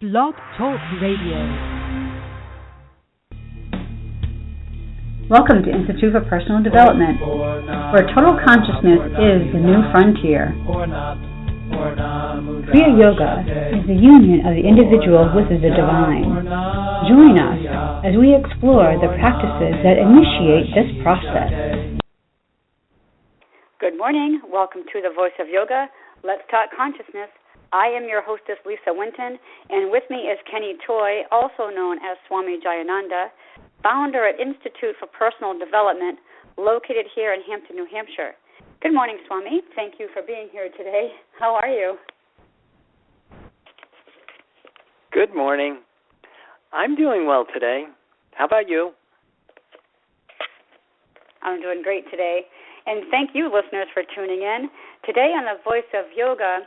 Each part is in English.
Blog Talk Radio. Welcome to Institute for Personal Development, where total consciousness is the new frontier. Kriya Yoga is the union of the individual with the divine. Join us as we explore the practices that initiate this process. Good morning. Welcome to the Voice of Yoga. Let's talk consciousness. I am your hostess, Lisa Winton, and with me is Kenny Toy, also known as Swami Jayananda, founder at Institute for Personal Development, located here in Hampton, New Hampshire. Good morning, Swami. Thank you for being here today. How are you? Good morning. I'm doing well today. How about you? I'm doing great today. And thank you, listeners, for tuning in. Today on the Voice of Yoga,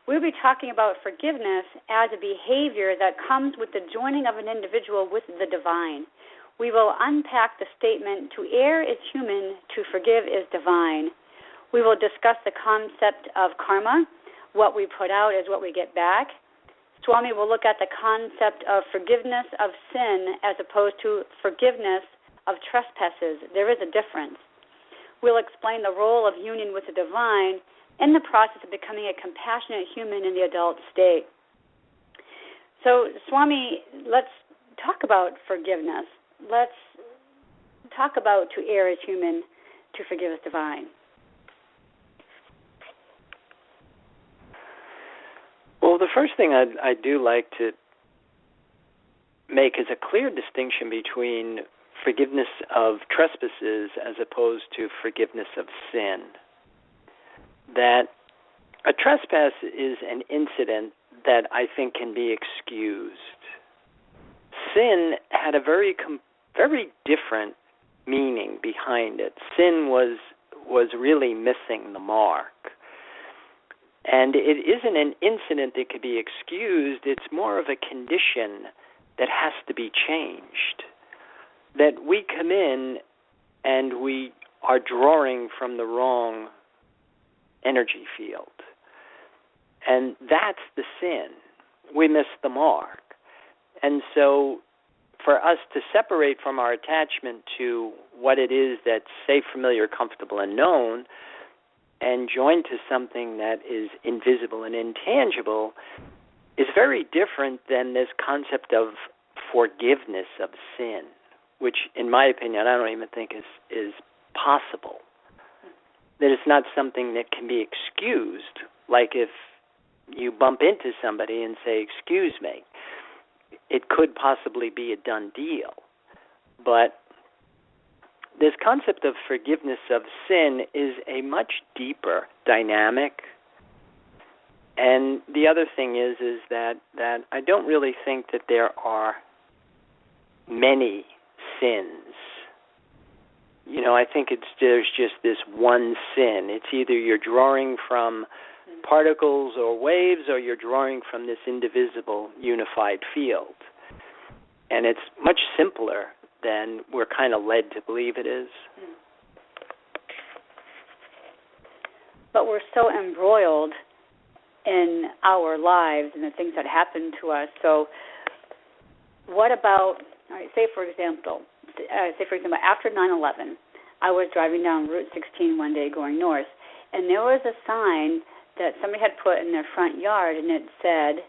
we'll be talking about forgiveness as a behavior that comes with the joining of an individual with the divine. We will unpack the statement, to err is human, to forgive is divine. We will discuss the concept of karma. What we put out is what we get back. Swami will look at the concept of forgiveness of sin as opposed to forgiveness of trespasses. There is a difference. We'll explain the role of union with the divine in the process of becoming a compassionate human in the adult state. So, Swami, let's talk about forgiveness. Let's talk about to err is human, to forgive is divine. Well, the first thing I do like to make is a clear distinction between forgiveness of trespasses as opposed to forgiveness of sin. That a trespass is an incident that I think can be excused. Sin had a very different meaning behind it. Sin was really missing the mark. And it isn't an incident that could be excused. It's more of a condition that has to be changed. That we come in and we are drawing from the wrong energy field. And that's the sin. We miss the mark. And so for us to separate from our attachment to what it is that's safe, familiar, comfortable, and known, and join to something that is invisible and intangible is very different than this concept of forgiveness of sin, which, in my opinion, I don't even think is possible. That it's not something that can be excused, like if you bump into somebody and say, "Excuse me," it could possibly be a done deal. But this concept of forgiveness of sin is a much deeper dynamic. And the other thing is that I don't really think that there are many sins. You know, I think there's just this one sin. It's either you're drawing from particles or waves, or you're drawing from this indivisible, unified field. And it's much simpler than we're kind of led to believe it is. But we're so embroiled in our lives and the things that happen to us. So what about, all right, say for example, after 9/11, I was driving down Route 16 one day going north, and there was a sign that somebody had put in their front yard, and it said,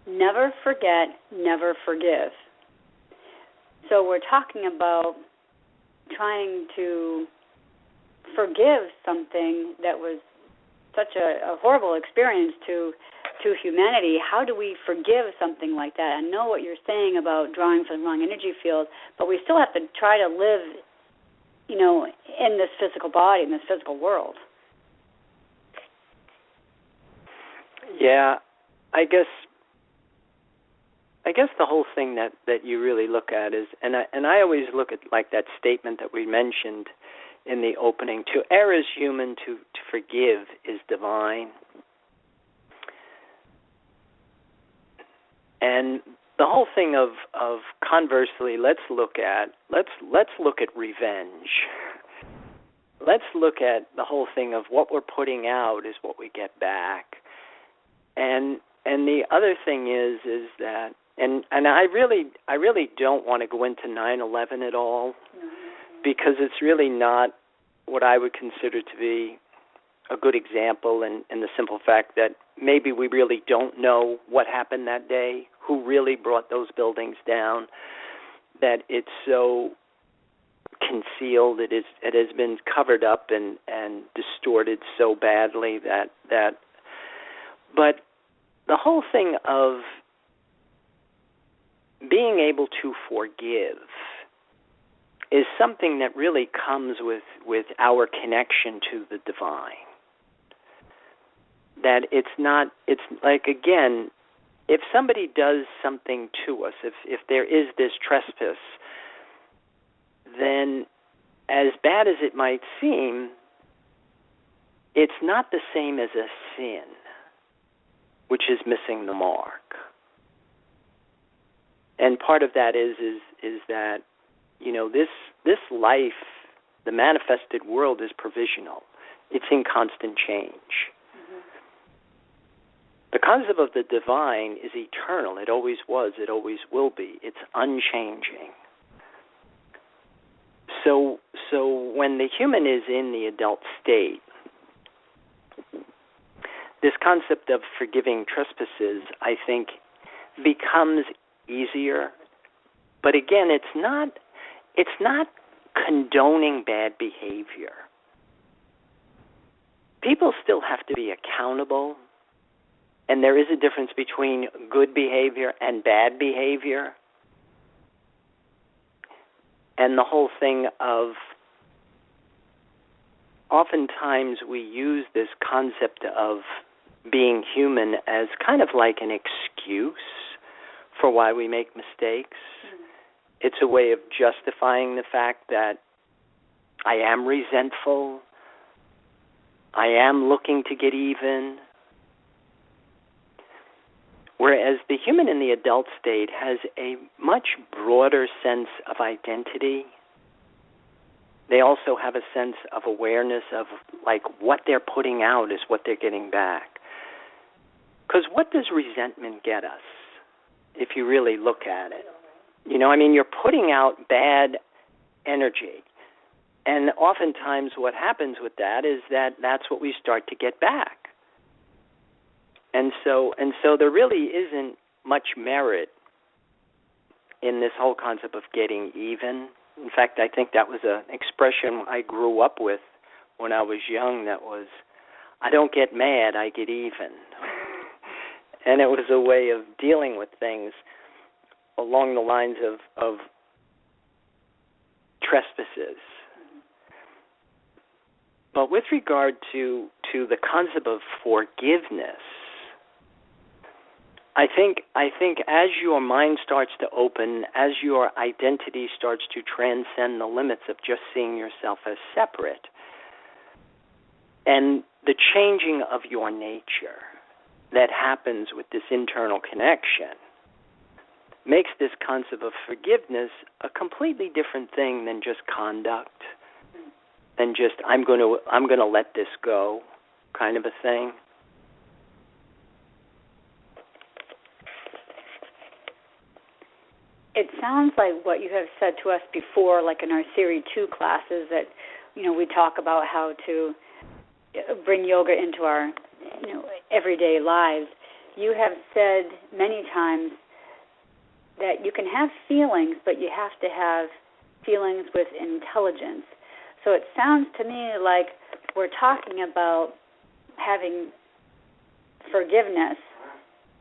"Never forget, never forgive." So we're talking about trying to forgive something that was such a horrible experience to humanity. How do we forgive something like that? I know what you're saying about drawing from the wrong energy field, but we still have to try to live, you know, in this physical body, in this physical world. Yeah, I guess the whole thing that you really look at is, and I always look at like that statement that we mentioned in the opening, to err is human, to forgive is divine. And the whole thing of conversely, let's look at revenge. Let's look at the whole thing of what we're putting out is what we get back. And the other thing is that, and I really don't want to go into 9/11 at all, because it's really not what I would consider to be a good example, in the simple fact that maybe we really don't know what happened that day, who really brought those buildings down, that it's so concealed, it has been covered up and distorted so badly that but the whole thing of being able to forgive is something that really comes with our connection to the divine. That it's like, again, if somebody does something to us, if there is this trespass, then as bad as it might seem, it's not the same as a sin, which is missing the mark. And part of that is that, this life, the manifested world, is provisional. It's in constant change. The concept of the divine is eternal. It always was. It always will be. It's unchanging. So when the human is in the adult state, this concept of forgiving trespasses, I think, becomes easier. But again, it's not condoning bad behavior. People still have to be accountable. And there is a difference between good behavior and bad behavior. And the whole thing of, oftentimes we use this concept of being human as kind of like an excuse for why we make mistakes. It's a way of justifying the fact that I am resentful, I am looking to get even. Whereas the human in the adult state has a much broader sense of identity. They also have a sense of awareness of, like, what they're putting out is what they're getting back. Because what does resentment get us, if you really look at it? You're putting out bad energy. And oftentimes what happens with that is that's what we start to get back. And so there really isn't much merit in this whole concept of getting even. In fact, I think that was an expression I grew up with when I was young. That was, I don't get mad, I get even. And it was a way of dealing with things along the lines of trespasses. But with regard to the concept of forgiveness, I think as your mind starts to open, as your identity starts to transcend the limits of just seeing yourself as separate, and the changing of your nature that happens with this internal connection makes this concept of forgiveness a completely different thing than just conduct, than just I'm going to let this go kind of a thing. It sounds like what you have said to us before, like in our Series 2 classes, that we talk about how to bring yoga into our everyday lives. You have said many times that you can have feelings, but you have to have feelings with intelligence. So it sounds to me like we're talking about having forgiveness,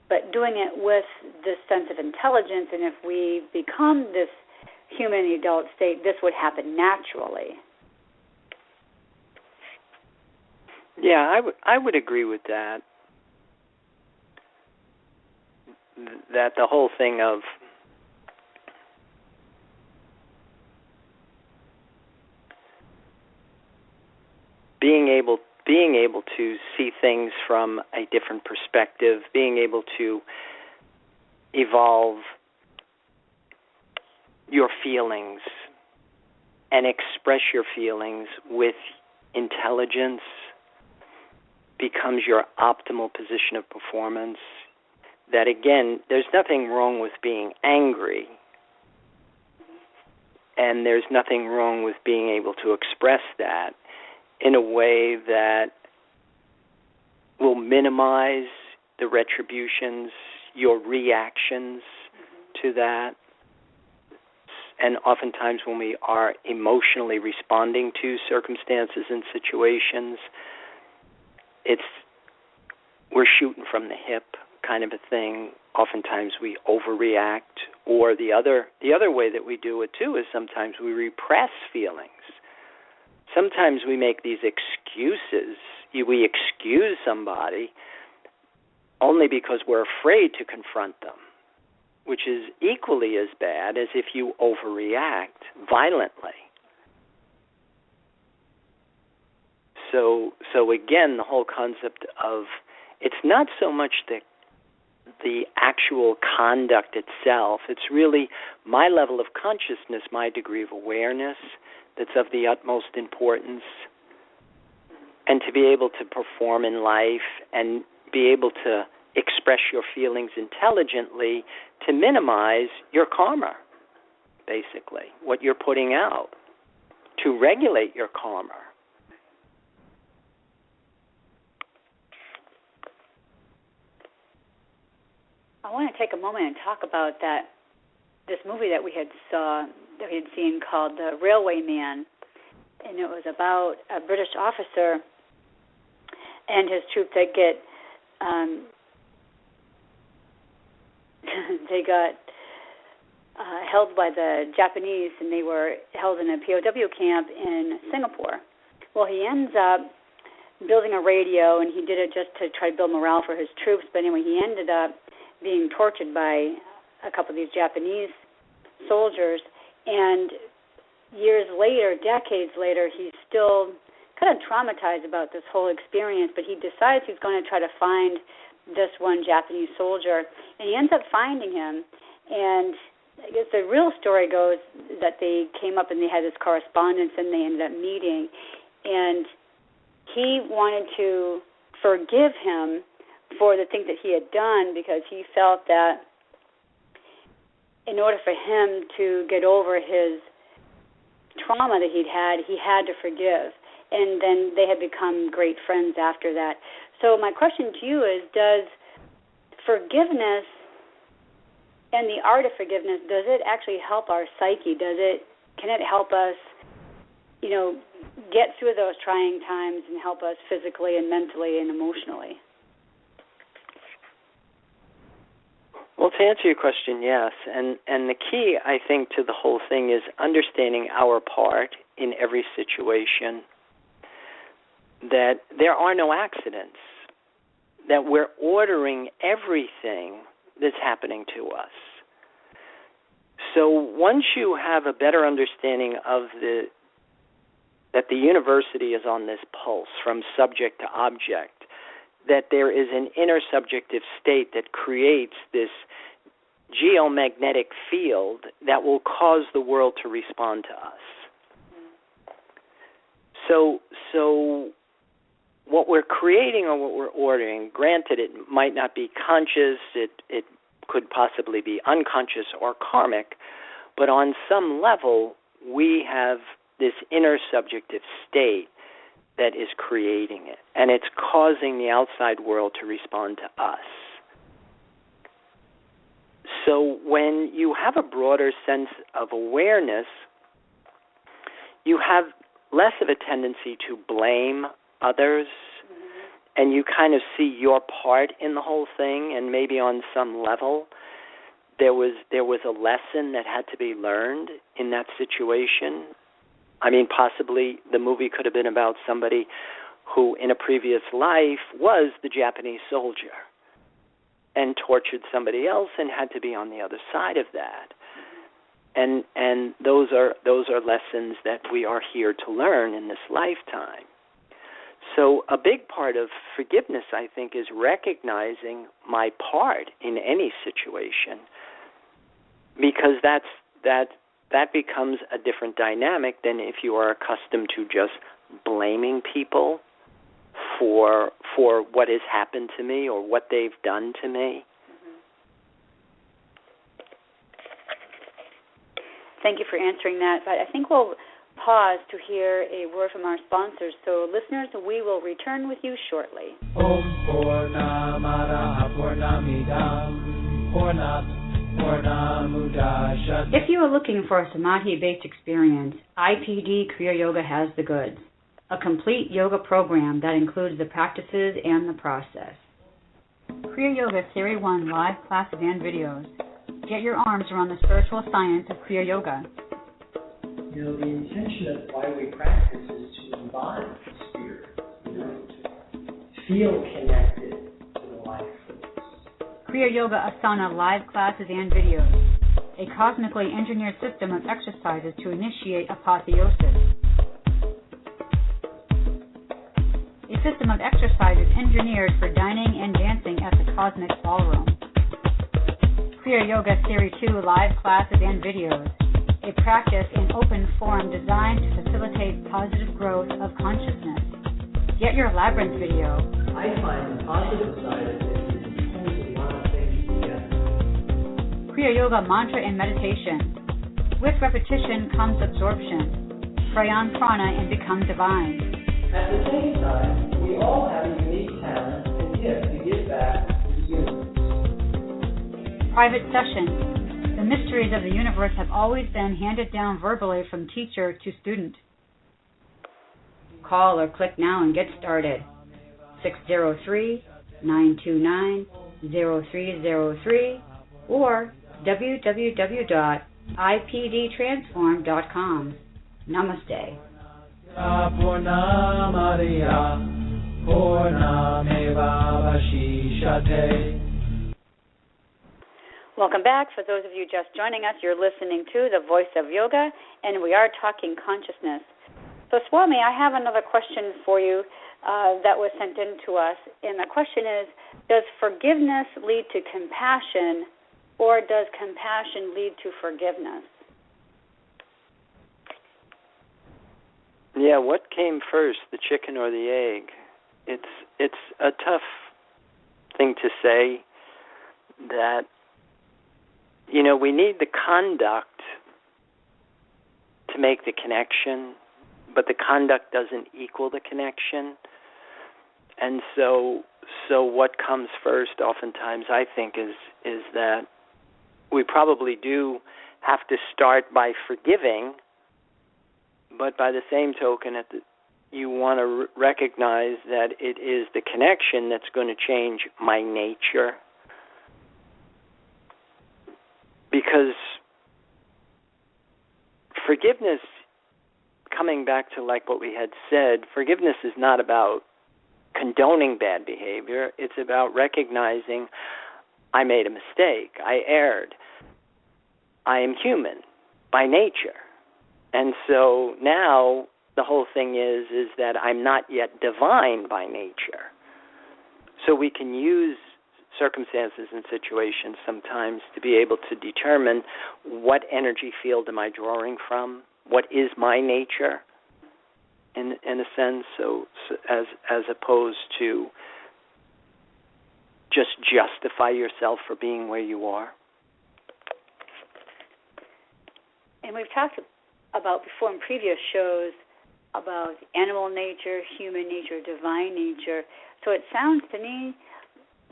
but doing it with this sense of intelligence. And if we become this human adult state, this would happen naturally. Yeah, I would agree with that. That the whole thing of being able to see things from a different perspective, being able to evolve your feelings and express your feelings with intelligence becomes your optimal position of performance. that, again, there's nothing wrong with being angry, and there's nothing wrong with being able to express that in a way that will minimize the retributions, your reactions to that. And oftentimes when we are emotionally responding to circumstances and situations, we're shooting from the hip kind of a thing. Oftentimes we overreact, or the other way that we do it too is sometimes we repress feelings. Sometimes we make these excuses. We excuse somebody only because we're afraid to confront them, which is equally as bad as if you overreact violently. So again, the whole concept of, it's not so much the actual conduct itself, it's really my level of consciousness, my degree of awareness that's of the utmost importance, and to be able to perform in life and be able to express your feelings intelligently to minimize your karma, basically, what you're putting out, to regulate your karma. I want to take a moment and talk about this movie that we had seen called The Railway Man, and it was about a British officer and his troops that they got held by the Japanese, and they were held in a POW camp in Singapore. Well, he ends up building a radio, and he did it just to try to build morale for his troops, but anyway, he ended up being tortured by a couple of these Japanese soldiers, and years later, decades later, he's still kind of traumatized about this whole experience, but he decides he's going to try to find this one Japanese soldier, and he ends up finding him, and I guess the real story goes that they came up and they had this correspondence, and they ended up meeting, and he wanted to forgive him for the things that he had done, because he felt that in order for him to get over his trauma that he had to forgive. And then they had become great friends after that. So my question to you is, does forgiveness and the art of forgiveness, does it actually help our psyche? Can it help us, get through those trying times and help us physically and mentally and emotionally? Well, to answer your question, yes. And the key, I think, to the whole thing is understanding our part in every situation, that there are no accidents, that we're ordering everything that's happening to us. So once you have a better understanding of that the university is on this pulse from subject to object, that there is an inner subjective state that creates this geomagnetic field that will cause the world to respond to us. So what we're creating or what we're ordering, granted it might not be conscious, it could possibly be unconscious or karmic, but on some level we have this inner subjective state that is creating it, and it's causing the outside world to respond to us. So when you have a broader sense of awareness, you have less of a tendency to blame others, and you kind of see your part in the whole thing, and maybe on some level there was a lesson that had to be learned in that situation. I mean, possibly the movie could have been about somebody who in a previous life was the Japanese soldier and tortured somebody else and had to be on the other side of that. And those are lessons that we are here to learn in this lifetime. So a big part of forgiveness, I think, is recognizing my part in any situation, because that becomes a different dynamic than if you are accustomed to just blaming people for what has happened to me or what they've done to me. thank you for answering that. But I think we'll pause to hear a word from our sponsors. So, listeners, we will return with you shortly. If you are looking for a Samadhi-based experience, IPD Kriya Yoga has the goods. A complete yoga program that includes the practices and the process. Kriya Yoga Series 1 live classes and videos. Get your arms around the spiritual science of Kriya Yoga. The intention of why we practice is to embody the spirit, to feel connected to the life force. Kriya Yoga Asana live classes and videos. A cosmically engineered system of exercises to initiate apotheosis. A system of exercises engineered for dining and dancing at the Cosmic Ballroom. Kriya Yoga Series 2 live classes and videos. A practice in open form designed to facilitate positive growth of consciousness. Get your Labyrinth video. I find the positive side of it is it pulls a lot of things together. Kriya Yoga Mantra and Meditation. With repetition comes absorption. Pray on prana and become divine. At the same time, we all have a unique talent and gift to give back to the universe. Private sessions. The mysteries of the universe have always been handed down verbally from teacher to student. Call or click now and get started. 603-929-0303 or www.ipdtransform.com. Namaste. Welcome back. For those of you just joining us, you're listening to The Voice of Yoga, and we are talking consciousness. So, Swami, I have another question for you that was sent in to us, and the question is, does forgiveness lead to compassion, or does compassion lead to forgiveness? Yeah, what came first, the chicken or the egg? It's a tough thing to say that, we need the conduct to make the connection, but the conduct doesn't equal the connection. And so what comes first oftentimes, I think, is that we probably do have to start by forgiving, but by the same token, you want to recognize that it is the connection that's going to change my nature. Because forgiveness, coming back to like what we had said, forgiveness is not about condoning bad behavior. It's about recognizing I made a mistake. I erred. I am human by nature. And so now the whole thing is that I'm not yet divine by nature. So we can use circumstances and situations sometimes to be able to determine what energy field am I drawing from, what is my nature, in a sense, so as opposed to just justify yourself for being where you are. And we've talked about before in previous shows about animal nature, human nature, divine nature. So it sounds to me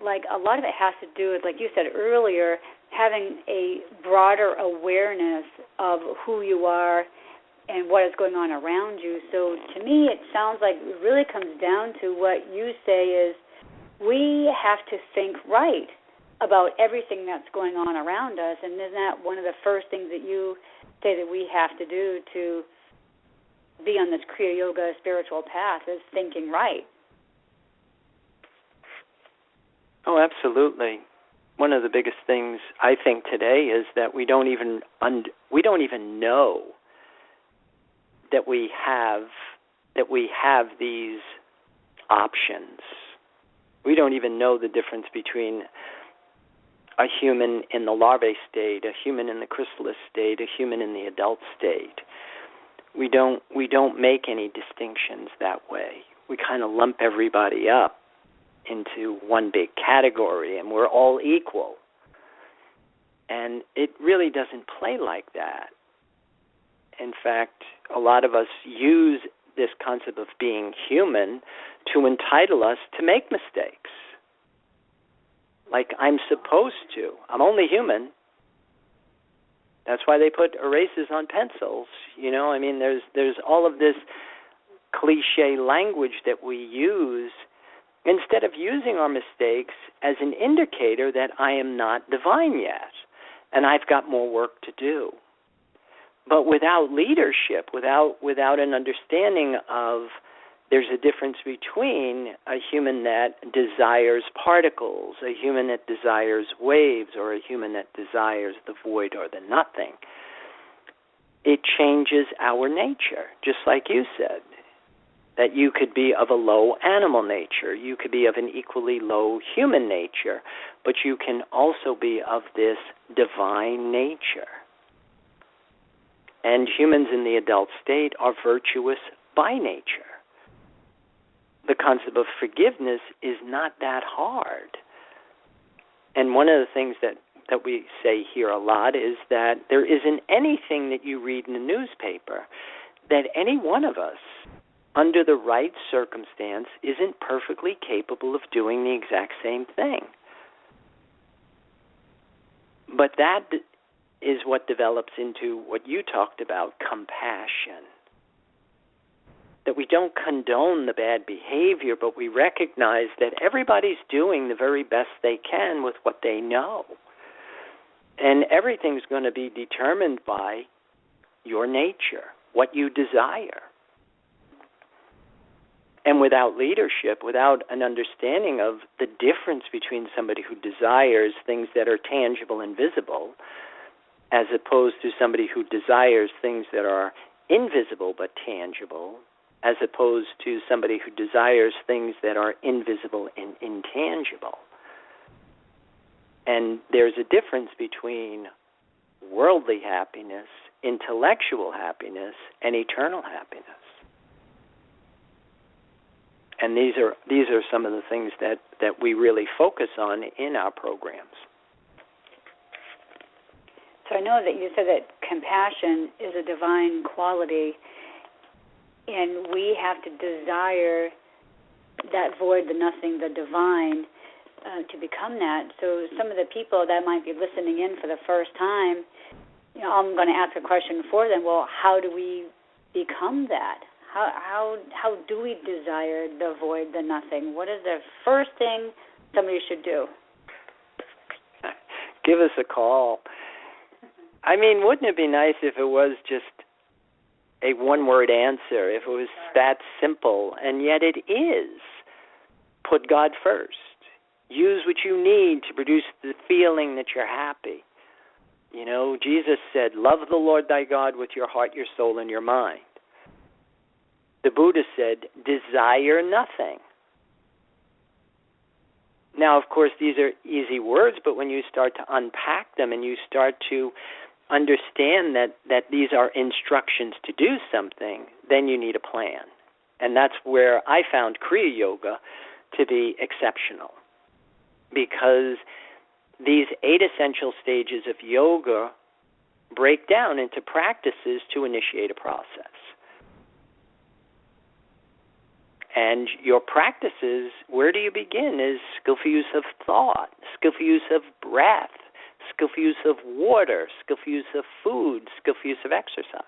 like a lot of it has to do with, like you said earlier, having a broader awareness of who you are and what is going on around you. So to me, it sounds like it really comes down to what you say is we have to think right about everything that's going on around us. And isn't that one of the first things that you say that we have to do to be on this Kriya Yoga spiritual path, is thinking right? Oh, absolutely. One of the biggest things I think today is that we don't even know that we have these options. We don't even know the difference between a human in the larvae state, a human in the chrysalis state, a human in the adult state. We don't make any distinctions that way. We kind of lump everybody up into one big category, and we're all equal. And it really doesn't play like that. In fact, a lot of us use this concept of being human to entitle us to make mistakes. Like, I'm supposed to. I'm only human. That's why they put erasers on pencils. I mean, there's all of this cliche language that we use instead of using our mistakes as an indicator that I am not divine yet and I've got more work to do. But without leadership, without an understanding of there's a difference between a human that desires particles, a human that desires waves, or a human that desires the void or the nothing, it changes our nature, just like you said, that you could be of a low animal nature, you could be of an equally low human nature, but you can also be of this divine nature. And humans in the adult state are virtuous by nature. The concept of forgiveness is not that hard. And one of the things that we say here a lot is that there isn't anything that you read in the newspaper that any one of us, under the right circumstance, isn't perfectly capable of doing the exact same thing. But that is what develops into what you talked about, compassion. That we don't condone the bad behavior, but we recognize that everybody's doing the very best they can with what they know. And everything's going to be determined by your nature, what you desire. And without leadership, without an understanding of the difference between somebody who desires things that are tangible and visible, as opposed to somebody who desires things that are invisible but tangible, as opposed to somebody who desires things that are invisible and intangible. And there's a difference between worldly happiness, intellectual happiness, and eternal happiness. And these are some of the things that we really focus on in our programs. So I know that you said that compassion is a divine quality, and we have to desire that void, the nothing, the divine, to become that. So some of the people that might be listening in for the first time, I'm going to ask a question for them. Well, how do we become that? How do we desire the void, the nothing? What is the first thing somebody should do? Give us a call. I mean, wouldn't it be nice if it was just a one-word answer, if it was that simple? And yet it is. Put God first. Use what you need to produce the feeling that you're happy. Jesus said, love the Lord thy God with your heart, your soul, and your mind. The Buddha said, desire nothing. Now, of course, these are easy words, but when you start to unpack them and you start to understand that these are instructions to do something, then you need a plan. And that's where I found Kriya Yoga to be exceptional, because these 8 essential stages of yoga break down into practices to initiate a process. And your practices, where do you begin, is skillful use of thought, skillful use of breath, skillful use of water, skillful use of food, skillful use of exercise.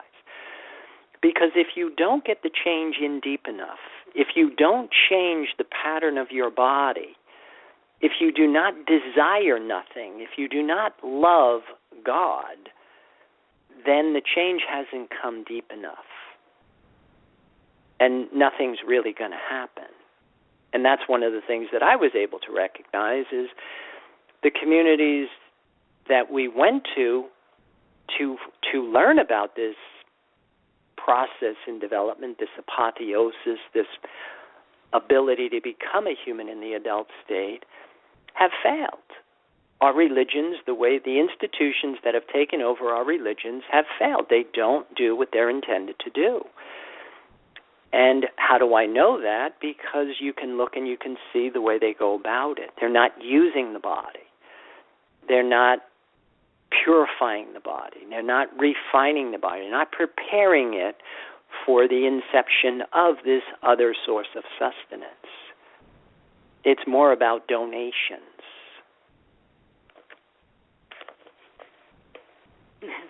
Because if you don't get the change in deep enough, if you don't change the pattern of your body, if you do not desire nothing, if you do not love God, then the change hasn't come deep enough. And nothing's really going to happen. And that's one of the things that I was able to recognize is the communities that we went to learn about this process in development, this apotheosis, this ability to become a human in the adult state, have failed. Our religions, the institutions that have taken over our religions have failed. They don't do what they're intended to do. And how do I know that? Because you can look and you can see the way they go about it. They're not using the body. They're not purifying the body. They're not refining the body. They're not preparing it for the inception of this other source of sustenance. It's more about donations.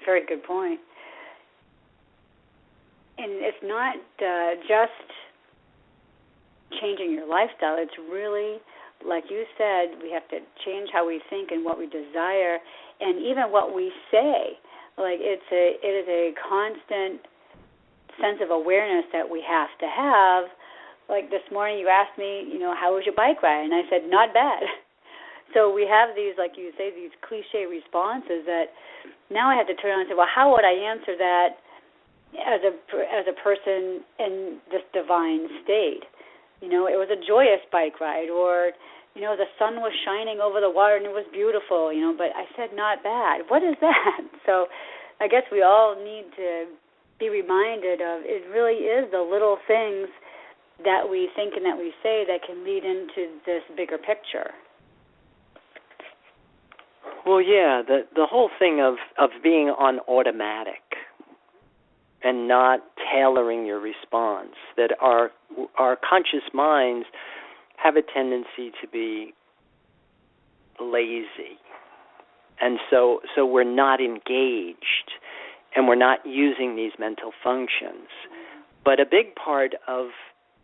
Very good point. And it's not just changing your lifestyle. It's really, like you said, we have to change how we think and what we desire, and even what we say. Like it is a constant sense of awareness that we have to have. Like this morning, you asked me, how was your bike ride? And I said, not bad. So we have these, like you say, these cliche responses that now I have to turn around and say, well, how would I answer that as a person in this divine state? It was a joyous bike ride, or the sun was shining over the water and it was beautiful. But I said not bad. What is that? So I guess we all need to be reminded of it really is the little things that we think and that we say that can lead into this bigger picture. Well, yeah, the whole thing of being on automatic and not tailoring your response, that our conscious minds have a tendency to be lazy. And so we're not engaged and we're not using these mental functions. But a big part of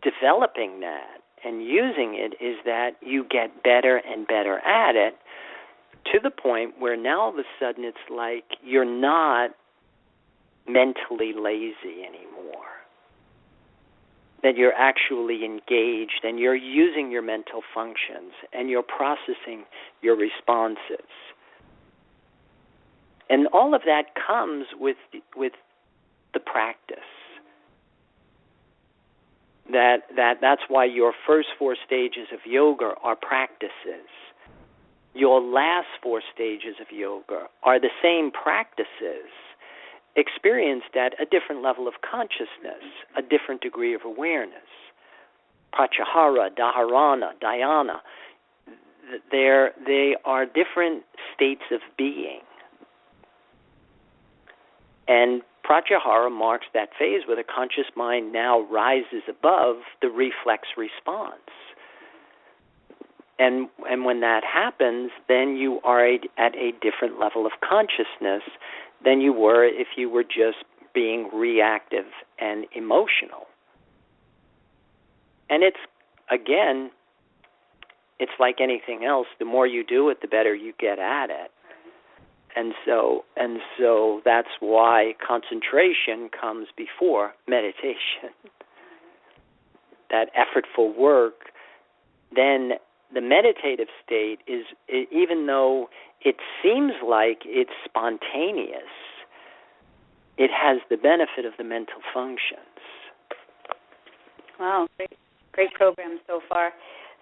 developing that and using it is that you get better and better at it, to the point where now all of a sudden it's like you're not mentally lazy anymore, that you're actually engaged and you're using your mental functions and you're processing your responses. And all of that comes with the practice. That's why your first 4 stages of yoga are practices. Your last 4 stages of yoga are the same practices experienced at a different level of consciousness, a different degree of awareness. Pratyahara, Dharana, Dhyana, they are different states of being. And Pratyahara marks that phase where the conscious mind now rises above the reflex response. And when that happens, then you are at a different level of consciousness than you were if you were just being reactive and emotional. And it's like anything else. The more you do it, the better you get at it. And so that's why concentration comes before meditation. That effortful work, then the meditative state is, even though it seems like it's spontaneous, it has the benefit of the mental functions. Wow, great program so far.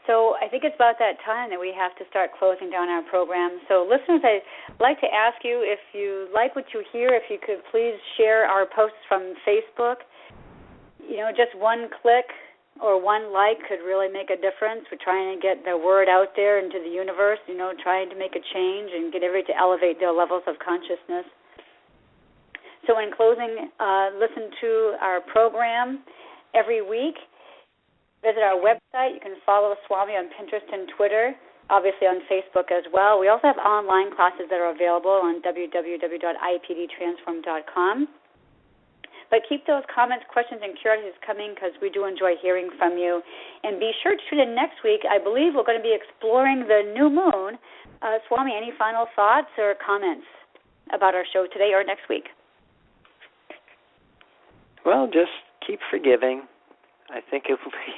So I think it's about that time that we have to start closing down our program. So listeners, I'd like to ask you, if you like what you hear, if you could please share our posts from Facebook. Just one click or one like could really make a difference. We're trying to get the word out there into the universe, trying to make a change and get everybody to elevate their levels of consciousness. So in closing, listen to our program every week. Visit our website. You can follow Swami on Pinterest and Twitter, obviously on Facebook as well. We also have online classes that are available on www.ipdtransform.com. But keep those comments, questions, and curiosities coming, because we do enjoy hearing from you. And be sure to tune in next week. I believe we're going to be exploring the new moon. Swami, any final thoughts or comments about our show today or next week? Well, just keep forgiving. I think it will be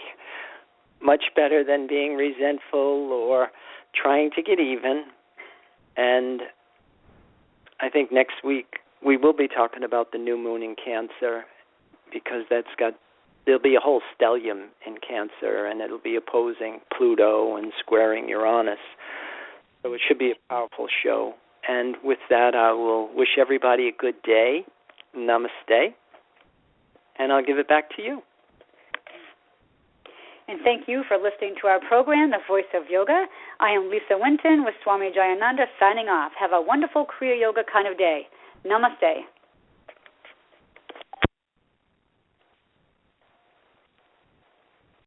much better than being resentful or trying to get even. And I think next week we will be talking about the new moon in Cancer, because there'll be a whole stellium in Cancer, and it'll be opposing Pluto and squaring Uranus. So it should be a powerful show. And with that, I will wish everybody a good day. Namaste. And I'll give it back to you. And thank you for listening to our program, The Voice of Yoga. I am Lisa Winton with Swami Jayananda signing off. Have a wonderful Kriya Yoga kind of day. Namaste.